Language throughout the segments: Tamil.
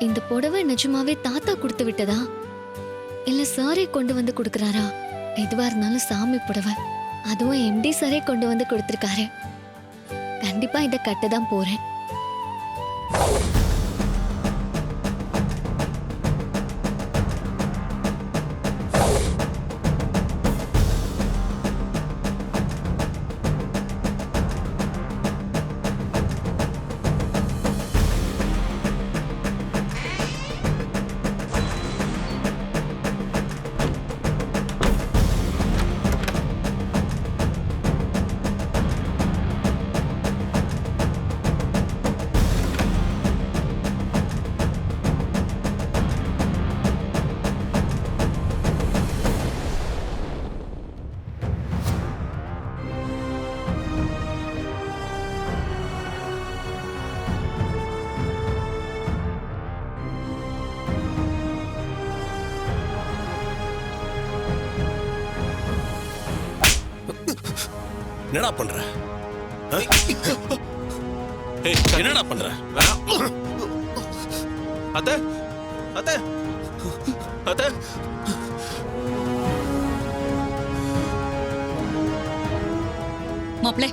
இந்த புடவை நிஜமாவே தாத்தா கொடுத்து விட்டதா இல்ல சாரே கொண்டு வந்து கொடுக்கறாரா? எதுவா இருந்தாலும் சாமி புடவை, அதுவும் எம்டி சாரே கொண்டு வந்து கொடுத்திருக்காரு. கண்டிப்பா இத கட்டதான் போறேன். என்னடா பண்ற? என்னடா பண்ற? அத்தை அத்தை அத்தை மாப்ள,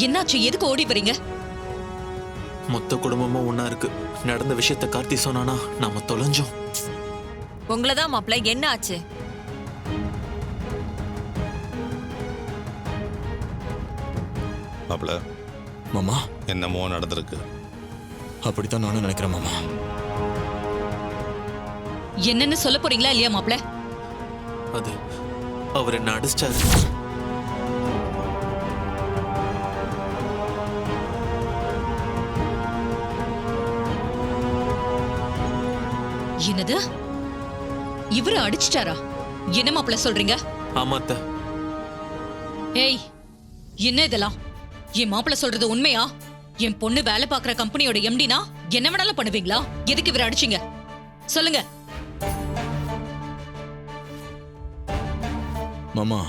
என்னாச்சு? எதுக்கு ஓடி வரீங்க? மொத்த குடும்பமும் ஒன்னா இருக்கு. நடந்த விஷயத்த கார்த்தி சொன்னானா நாம தொலைஞ்சோம். உங்களதான் மாப்ள, என்ன ஆச்சு? மாப்ள, மாமா, என்னமோ நடந்திருக்கு. அப்படித்தான் நானும் நினைக்கிறேன் மாமா. என்னன்னு சொல்ல போறீங்களா இல்லையா மாப்ள? அது அவர் என்ன அடிச்சாரு. என்னது? இவரு அடிச்சிட்டாரா? என்ன மாப்ள சொல்றீங்க? ஆமா அத்தை. ஏய், என்ன இதெல்லாம்? என் மாப்பிள்ள சொல்றது உண்மையா? என் பொண்ணு வேலை பார்க்குற கம்பெனியோட எம்டினா என்ன வேணாலும் பண்ணுவீங்களா? எதுக்கு இவரை அடிச்சீங்க? சொல்லுங்க. மாமா,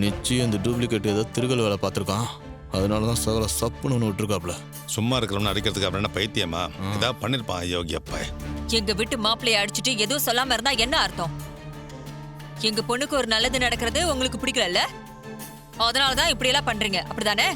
நிச்சயம் இந்த டூப்ளிகேட் ஏதோ திருகல் வேலை பார்த்துருக்கான். அதனாலதான் சகல சப்புன்னு ஒன்று விட்டுருக்காப்ல. சும்மா இருக்கிறவன அடிக்கிறதுக்கு அப்புறம் என்ன பைத்தியமா? ஏதாவது பண்ணிருப்பான் யோகியப்பா. எங்க வீட்டு மாப்பிள்ளைய அடிச்சுட்டு எதுவும் சொல்லாம இருந்தா என்ன அர்த்தம்? எங்க பொண்ணுக்கு ஒரு நல்லது நடக்கிறது உங்களுக்கு பிடிக்கல, அதனாலதான் இப்படி எல்லாம் பண்றீங்க, அப்படிதானே?